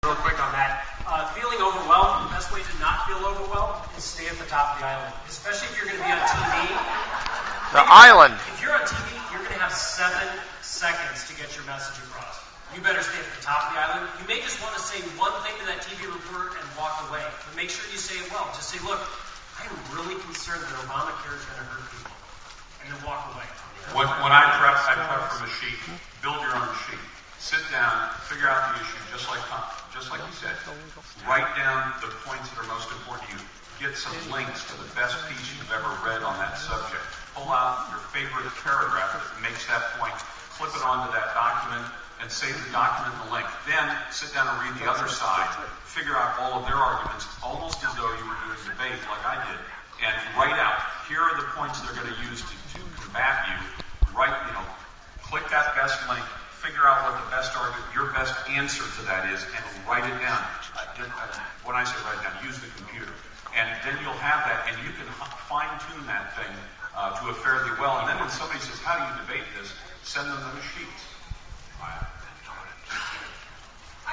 Real quick on that. Feeling overwhelmed, the best way to not feel overwhelmed is stay at the top of the island, especially if you're going to be on TV. The island. If you're on TV, you're going to have 7 seconds to get your message across. You better stay at the top of the island. You may just want to say one thing to that TV reporter and walk away, but make sure you say it well. Just say, look, I am really concerned that Obamacare is going to hurt people, and then walk away. When I prep from a sheet. Build your own sheet. Sit down, figure out the issue, just like you said. Write down the points that are most important to you. Get some links to the best piece you've ever read on that subject. Pull out your favorite paragraph that makes that point. Flip it onto that document and save the document and the link. Then sit down and read the other side. Figure out all of their arguments, almost as though you were doing debate like I did. And write out, here are the points they're going to use to combat you. Click that best link. Figure out what the best argument, your best answer to that is, and write it down. When I say write it down, use the computer. And then you'll have that, and you can fine-tune that thing to a fairly well. And then when somebody says, how do you debate this, send them the sheets. I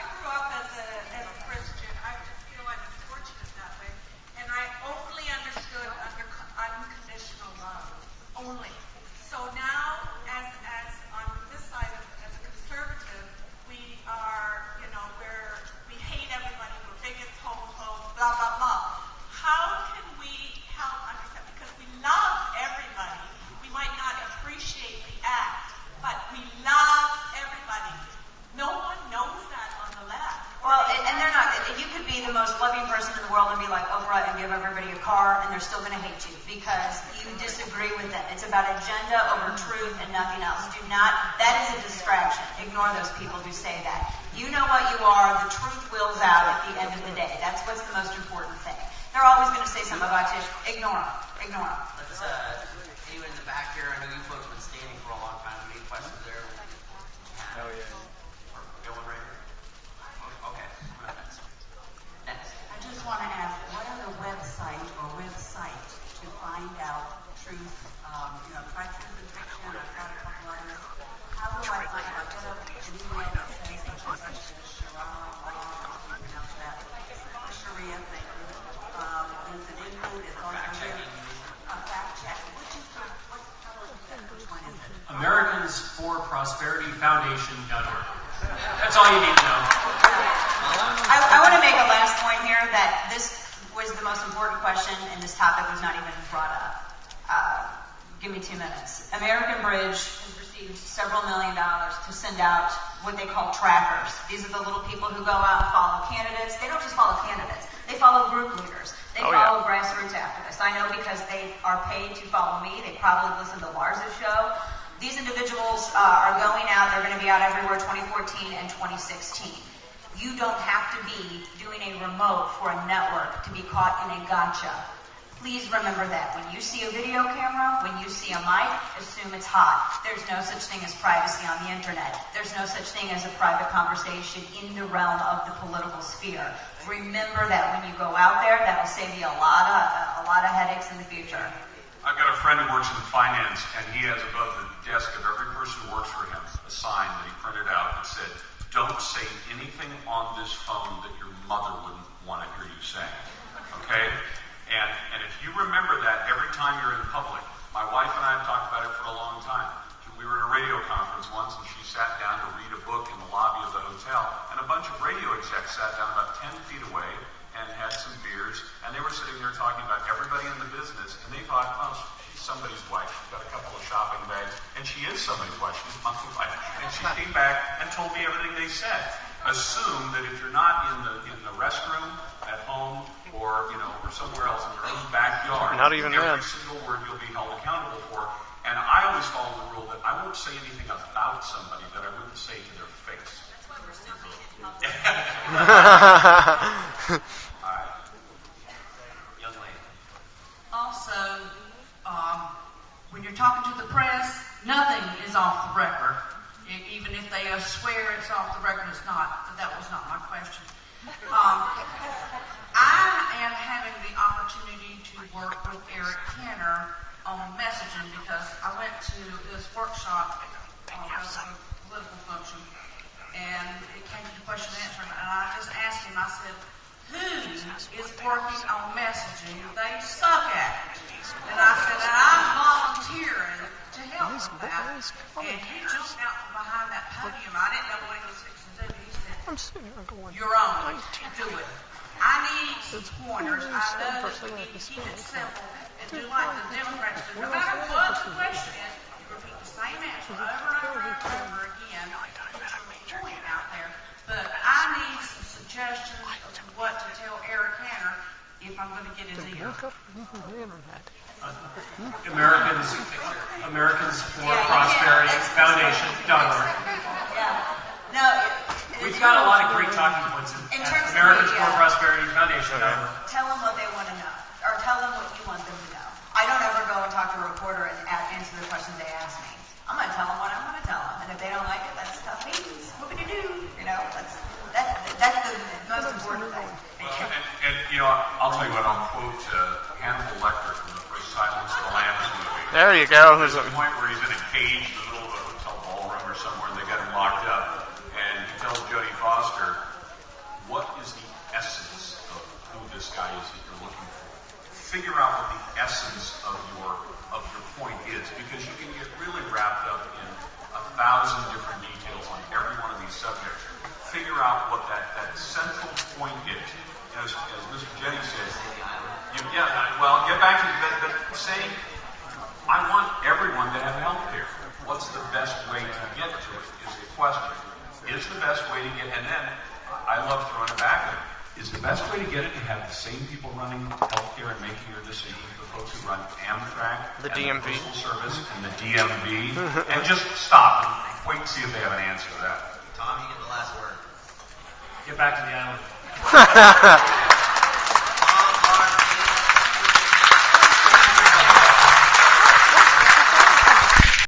grew up as a Christian. I just feel I was fortunate that way. And I only understood unconditional love. Only. So now, as on this side, as a conservative, we are, we hate everybody. We're bigots, homophobes, blah, blah, blah. How can we help understand? Because we love everybody. We might not appreciate the act, but we love everybody. No one knows that on the left. Well, and they're not. You could be the most loving person in the world and be like Oprah and give everybody a car, and they're still going to hate you because you disagree with them. It's about agenda over truth and nothing else. Do not. That is a distraction. Ignore those people who say that. You know what you are. The truth wills out at the end of the day. That's what's the most important thing. They're always going to say something about you. Ignore them. Ignore them. Let's anyone in the back here. I know you folks have been standing for a long time. Any questions there? Oh yeah. Going right here. Okay. Next. I just want to ask, what are the website or websites to find out truth? Try Truth and Fiction. I've got a couple others. How do I find out? Get an email that says such and such as Sharia, thank you. There's an input. It's also here. A fact check. Which one is it? AmericansForProsperityFoundation.org. That's all you need to know. I want to make a last point here that this was the most important question, and this topic was not even brought up. Give me 2 minutes. American Bridge has received several $1 million to send out what they call trackers. These are the little people who go out and follow candidates. They don't just follow candidates. They follow group leaders. They follow grassroots activists. I know because they are paid to follow me. They probably listen to Lars' show. These individuals are going out. They're going to be out everywhere 2014 and 2016. You don't have to be doing a remote for a network to be caught in a gotcha. Please remember that. When you see a video camera, when you see a mic, assume it's hot. There's no such thing as privacy on the internet. There's no such thing as a private conversation in the realm of the political sphere. Remember that when you go out there, that will save you a lot of headaches in the future. I've got a friend who works in finance, and he has above the desk of every person who works for him a sign that he printed out that said, "Don't say anything on this phone that your mother wouldn't want to hear you say." Okay? And if you remember that every time you're in public, my wife and I have talked about it for a long time. We were at a radio conference once, and she sat down to read a book in the lobby of the hotel, and a bunch of radio execs sat down about 10 feet away and had some beers, and they were sitting there talking about everybody in the business, and they thought, oh, she's somebody's wife. She's got a couple of shopping bags, and she is somebody's wife. She's my wife. And she came back and told me everything they said. Assume that if you're not in the restroom, at home, or somewhere else in your own backyard, not even every that. single word you'll be held accountable for. And I always follow the rule that I won't say anything about somebody that I wouldn't say to their face. That's why we're so All right. Young lady. Also, when you're talking to the press, nothing is off the record. Even if they swear it's off the record, it's not. But that was not my question. I am having the opportunity to work with Eric Kenner on messaging because I went to this workshop of a political function and it came to question and answer, and I just asked him, I said, who is working on messaging? They suck at it. And I said, and I'm volunteering to help with that. And he jumped out from behind that podium. I didn't know what he was fixing to do. He said, you're on. Do it. I need some pointers. I know that we need to keep it simple and do like the Democrats do. No matter what the question is, you repeat the same answer over and over and over again. Get your point out there. But I need some suggestions of what to tell Eric Hanner if I'm going to get his ear. Americans for Prosperity Foundation.org. Yeah. No, We've got a lot of great talking points in at terms of Americans media. for Prosperity Foundation.org. Tell them what they want to know, or tell them what you want them to know. I don't ever go and talk to a reporter and answer the questions they ask me. I'm going to tell them what I'm going to tell them, and if they don't like it, that's tough means. What can you do? You know, that's the most important thing. And I'll tell you what, I'll quote Hannibal Lecter from the first Silence of the Lambs movie. There you go. There's a point where he's in a cage in the middle of a hotel ballroom or somewhere, and they got him locked up. And he tells Jodie Foster, what is the essence of who this guy is that you're looking for? Figure out what the essence of your point is, because you can get really wrapped up in 1,000 different details on every one of these subjects. Figure out what that central point is. As Mr. Jenney says, get back to the saying, I want everyone to have health care. What's the best way to get to it is the question. Is the best way to get, and then I love throwing it back at it. Is the best way to get it to have the same people running healthcare and making your decisions, the folks who run Amtrak, The and DMV. the Postal Service, and the DMV, and just stop and wait and see if they have an answer to that. Tom, you get the last word. Get back to the island.